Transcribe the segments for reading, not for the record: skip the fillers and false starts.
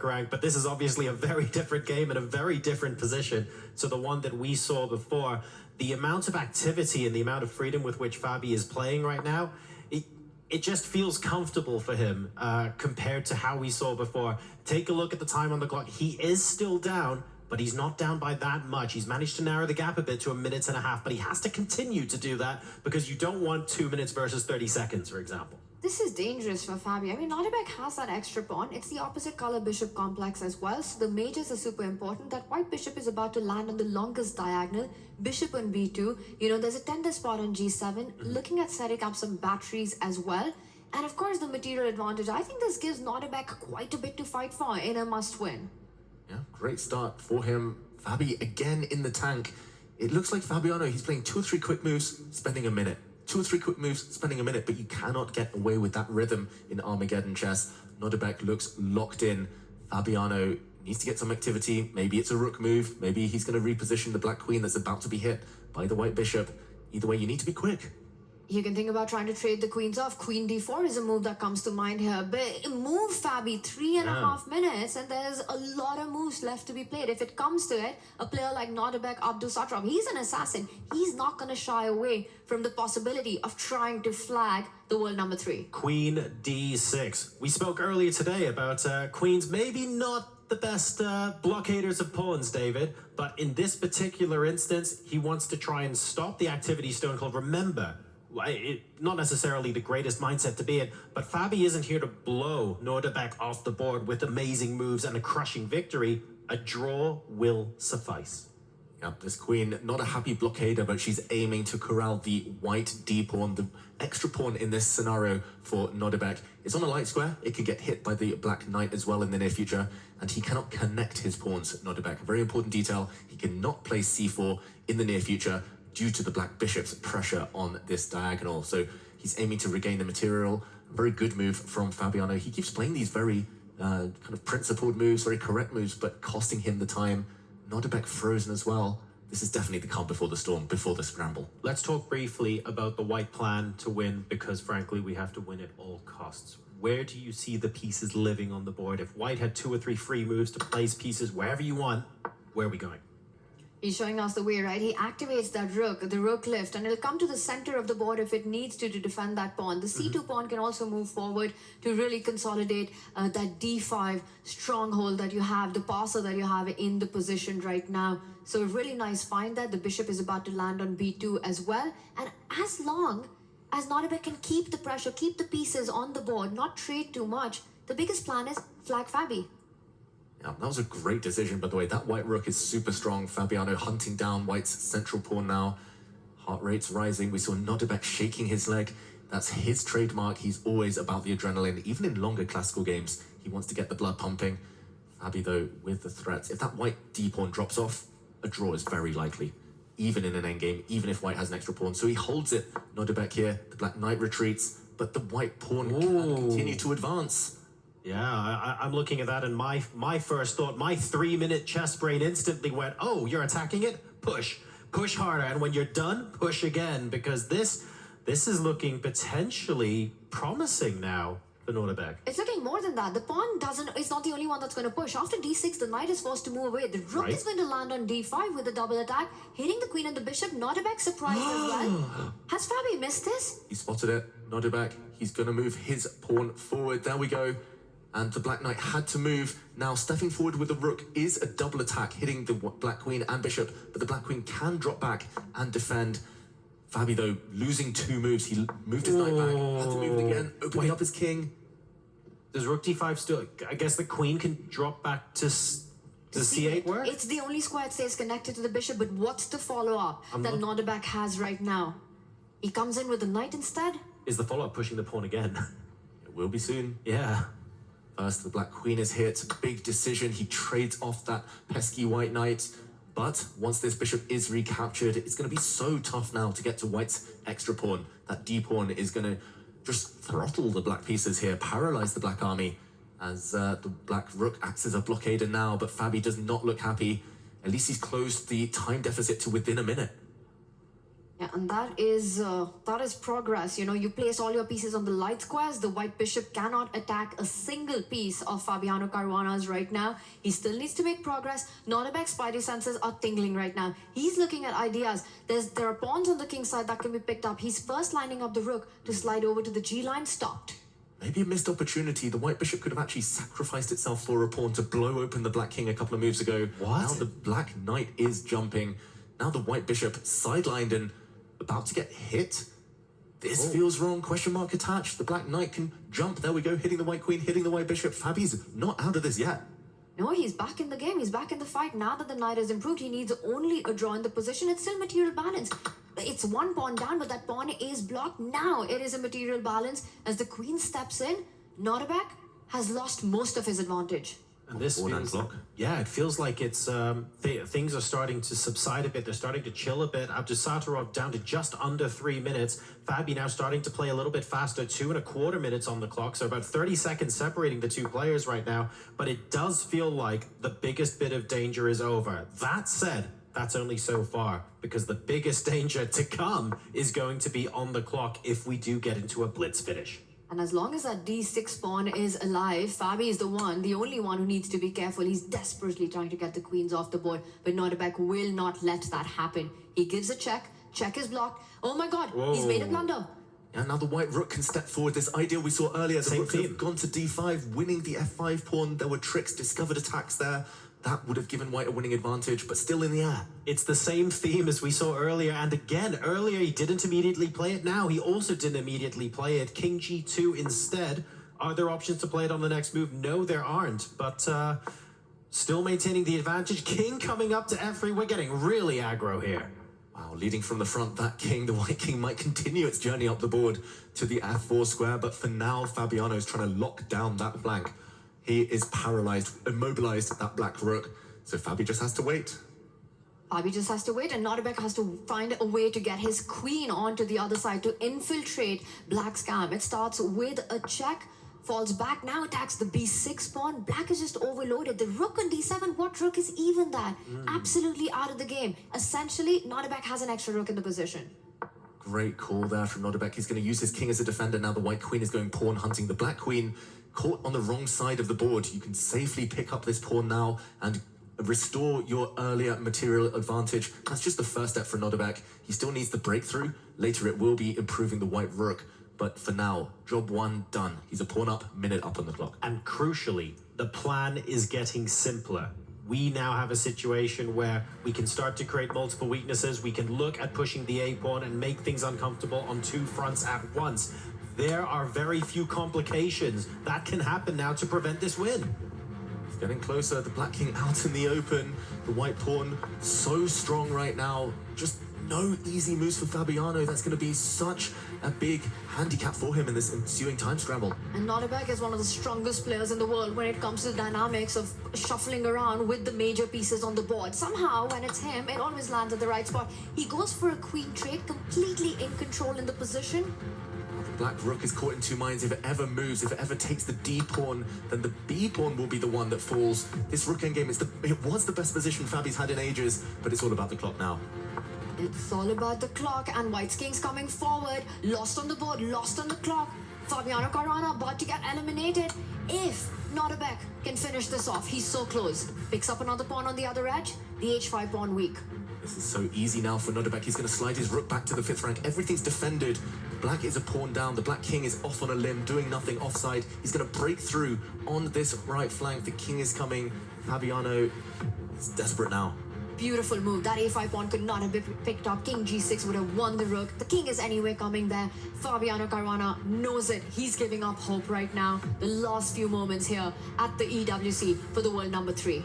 rank, but this is obviously a very different game and a very different position to the one that we saw before. The amount of activity and the amount of freedom with which Fabi is playing right now, it just feels comfortable for him compared to how we saw before. Take a look at the time on the clock. He is still down, but he's not down by that much. He's managed to narrow the gap a bit to 1.5 minutes, but he has to continue to do that because you don't want 2 minutes versus 30 seconds, for example. This is dangerous for Fabi. I mean, Nodirbek has that extra pawn. It's the opposite color bishop complex as well, so the majors are super important. That white bishop is about to land on the longest diagonal, bishop on b2. You know, there's a tender spot on g7, looking at setting up some batteries as well. And of course, the material advantage. I think this gives Nodirbek quite a bit to fight for in a must-win. Yeah, great start for him. Fabi again in the tank. It looks like Fabiano, he's playing 2 or 3 quick moves, spending a minute. 2 or 3 quick moves, spending a minute, but you cannot get away with that rhythm in Armageddon chess. Nodirbek looks locked in. Fabiano needs to get some activity. Maybe it's a rook move. Maybe he's going to reposition the black queen that's about to be hit by the white bishop. Either way, you need to be quick. You can think about trying to trade the queens off. Queen d4 is a move that comes to mind here. But move Fabi 3.5 minutes, and there's a lot of moves left to be played. If it comes to it, a player like Nodirbek, Abdusattorov, he's an assassin. He's not going to shy away from the possibility of trying to flag the world number 3. Queen d6. We spoke earlier today about queens maybe not the best blockaders of pawns, David, but in this particular instance, he wants to try and stop the activity Stone Cold. Remember, not necessarily the greatest mindset to be in, but Fabi isn't here to blow Nodirbek off the board with amazing moves and a crushing victory. A draw will suffice. Yep, this queen, not a happy blockader, but she's aiming to corral the white d-pawn, the extra pawn in this scenario for Nodirbek. It's on a light square. It could get hit by the black knight as well in the near future, and he cannot connect his pawns, Nodirbek. A very important detail, he cannot play c4 in the near future due to the black bishop's pressure on this diagonal. So he's aiming to regain the material. A very good move from Fabiano. He keeps playing these very kind of principled moves, very correct moves, but costing him the time. Nodirbek frozen as well. This is definitely the calm before the storm, before the scramble. Let's talk briefly about the white plan to win, because frankly, we have to win at all costs. Where do you see the pieces living on the board? If white had 2 or 3 free moves to place pieces wherever you want, where are we going? He's showing us the way, right? He activates that rook, the rook lift, and it'll come to the center of the board if it needs to defend that pawn. The c2 pawn can also move forward to really consolidate that d5 stronghold that you have, the passer that you have in the position right now. So a really nice find that the bishop is about to land on b2 as well. And as long as Nodirbek can keep the pressure, keep the pieces on the board, not trade too much, the biggest plan is flag Fabi. Yeah, that was a great decision, by the way. That white rook is super strong. Fabiano hunting down white's central pawn now. Heart rate's rising. We saw Nodirbek shaking his leg. That's his trademark. He's always about the adrenaline. Even in longer classical games, he wants to get the blood pumping. Fabi, though, with the threats. If that white d-pawn drops off, a draw is very likely, even in an endgame, even if white has an extra pawn. So he holds it. Nodirbek here. The black knight retreats, but the white pawn can continue to advance. Yeah, I'm looking at that, and my first thought, my 3-minute chess brain instantly went, oh, you're attacking it? Push harder, and when you're done, push again, because this is looking potentially promising now for Nodirbek. It's looking more than that. The pawn is not the only one that's going to push. After d6, the knight is forced to move away. The rook is going to land on d5 with a double attack, hitting the queen and the bishop. Nodirbek surprised as well. Has Fabi missed this? He spotted it. Nodirbek, he's going to move his pawn forward. There we go. And the black knight had to move. Now stepping forward with the rook is a double attack, hitting the black queen and bishop, but the black queen can drop back and defend. Fabi, though, losing 2 moves. He moved his knight back, had to move it again, opening up his king. Does rook d5 still... I guess the queen can drop back to c8 work? It's the only square that stays connected to the bishop, but what's the follow-up that Nodirbek has right now? He comes in with the knight instead? Is the follow-up pushing the pawn again? It will be soon. Yeah. First, the black queen is hit. Big decision. He trades off that pesky white knight. But once this bishop is recaptured, it's going to be so tough now to get to white's extra pawn. That d-pawn is going to just throttle the black pieces here, paralyze the black army, as the black rook acts as a blockader now. But Fabi does not look happy. At least he's closed the time deficit to within a minute. Yeah, and that is progress. You know, you place all your pieces on the light squares. The white bishop cannot attack a single piece of Fabiano Caruana's right now. He still needs to make progress. Nodirbek's spidey senses are tingling right now. He's looking at ideas. There are pawns on the king side that can be picked up. He's first lining up the rook to slide over to the G line. Stopped. Maybe a missed opportunity. The white bishop could have actually sacrificed itself for a pawn to blow open the black king a couple of moves ago. What? Now the black knight is jumping. Now the white bishop sidelined and about to get hit. This feels wrong. Question mark attached. The black knight can jump. There we go. Hitting the white queen, hitting the white bishop. Fabi's not out of this yet. No, he's back in the game. He's back in the fight. Now that the knight has improved, he needs only a draw in the position. It's still material balance. It's one pawn down, but that pawn is blocked. Now it is a material balance. As the queen steps in, Nodirbek has lost most of his advantage. And this feels, yeah, it feels like it's things are starting to subside a bit. They're starting to chill a bit. Abdusattorov down to just under 3 minutes. Fabi now starting to play a little bit faster, 2.25 minutes on the clock. So about 30 seconds separating the two players right now. But it does feel like the biggest bit of danger is over. That said, that's only so far, because the biggest danger to come is going to be on the clock if we do get into a blitz finish. And as long as that d6 pawn is alive, Fabi is the only one who needs to be careful. He's desperately trying to get the queens off the board, but Nodirbek will not let that happen. He gives a check. Check is blocked. Oh my god, he's made a blunder. And now the white rook can step forward. This idea we saw earlier, the rook could have gone to d5, winning the f5 pawn. There were tricks, discovered attacks there. That would have given white a winning advantage, but still in the air. It's the same theme as we saw earlier, and again, earlier he didn't immediately play it. Now he also didn't immediately play it. King g2 instead. Are there options to play it on the next move? No, there aren't, but still maintaining the advantage. King coming up to f3. We're getting really aggro here. Wow, leading from the front, that king, the white king, might continue its journey up the board to the f4 square, but for now, Fabiano is trying to lock down that flank. He is paralyzed, immobilized, that black rook. So Fabi just has to wait. Fabi just has to wait, and Nodirbek has to find a way to get his queen onto the other side to infiltrate Black's camp. It starts with a check, falls back, now attacks the b6 pawn. Black is just overloaded. The rook on d7, what rook is even that? Absolutely out of the game. Essentially, Nodirbek has an extra rook in the position. Great call there from Nodirbek. He's going to use his king as a defender. Now the white queen is going pawn hunting. The black queen caught on the wrong side of the board. You can safely pick up this pawn now and restore your earlier material advantage. That's just the first step for Nodirbek. He still needs the breakthrough. Later it will be improving the white rook. But for now, job one done. He's a pawn up, minute up on the clock. And crucially, the plan is getting simpler. We now have a situation where we can start to create multiple weaknesses. We can look at pushing the A pawn and make things uncomfortable on two fronts at once. There are very few complications that can happen now to prevent this win. It's getting closer. The black king out in the open. The white pawn so strong right now. Just no easy moves for Fabiano. That's going to be such a big handicap for him in this ensuing time scramble. And Nodirbek is one of the strongest players in the world when it comes to the dynamics of shuffling around with the major pieces on the board. Somehow, when it's him, it always lands at the right spot. He goes for a queen trade, completely in control in the position. Black rook is caught in two minds. If it ever moves, if it ever takes the D pawn, then the B pawn will be the one that falls. This rook endgame, it was the best position Fabi's had in ages, but it's all about the clock now. It's all about the clock, and White's king's coming forward. Lost on the board, lost on the clock. Fabiano Caruana about to get eliminated. If Nodirbek can finish this off, he's so close. Picks up another pawn on the other edge. The h5 pawn weak. This is so easy now for Nodirbek. He's going to slide his rook back to the 5th rank. Everything's defended. Black is a pawn down. The black king is off on a limb, doing nothing offside. He's going to break through on this right flank. The king is coming. Fabiano is desperate now. Beautiful move. That a5 pawn could not have been picked up. King g6 would have won the rook. The king is anyway coming there. Fabiano Caruana knows it. He's giving up hope right now. The last few moments here at the EWC for the world number 3.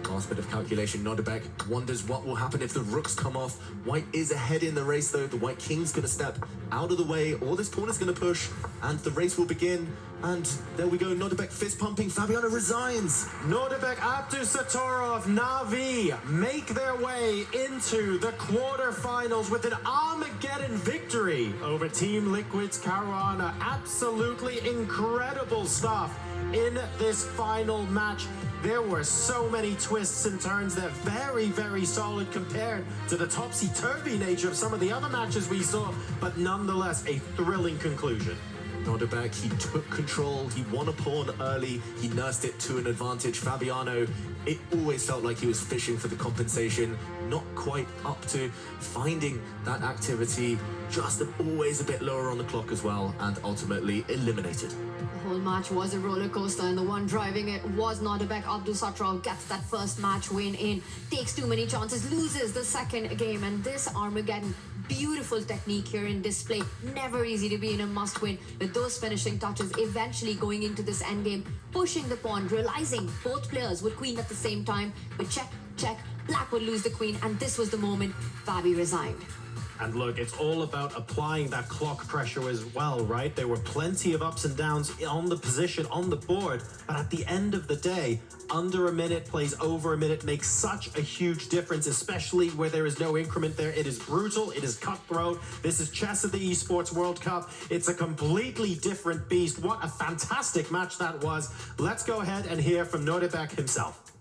Last bit of calculation. Nodirbek wonders what will happen if the rooks come off. White is ahead in the race, though. The white king's going to step out of the way, or this pawn is going to push, and the race will begin. And there we go. Nodirbek fist pumping. Fabiano resigns. Nodirbek, Abdusattorov, Navi make their way into the quarterfinals with an Armageddon victory over Team Liquid's Caruana. Absolutely incredible stuff in this final match. There were so many twists and turns. They're very, very solid compared to the topsy-turvy nature of some of the other matches we saw, but nonetheless, a thrilling conclusion. Nodirbek, he took control, he won a pawn early, he nursed it to an advantage. Fabiano, it always felt like he was fishing for the compensation, not quite up to finding that activity, just always a bit lower on the clock as well, and ultimately eliminated. The whole match was a roller coaster, and the one driving it was Nodirbek. Abdusattorov gets that first match win in, takes too many chances, loses the second game, and this Armageddon, beautiful technique here in display. Never easy to be in a must-win with those finishing touches, eventually going into this endgame, pushing the pawn, realizing both players would queen at the same time, but check, black would lose the queen, and this was the moment Fabi resigned. And look, it's all about applying that clock pressure as well, right? There were plenty of ups and downs on the position, on the board, but at the end of the day, under a minute plays over a minute makes such a huge difference, especially where there is no increment there. It is brutal, it is cutthroat. This is chess at the Esports World Cup. It's a completely different beast. What a fantastic match that was. Let's go ahead and hear from Nodirbek himself.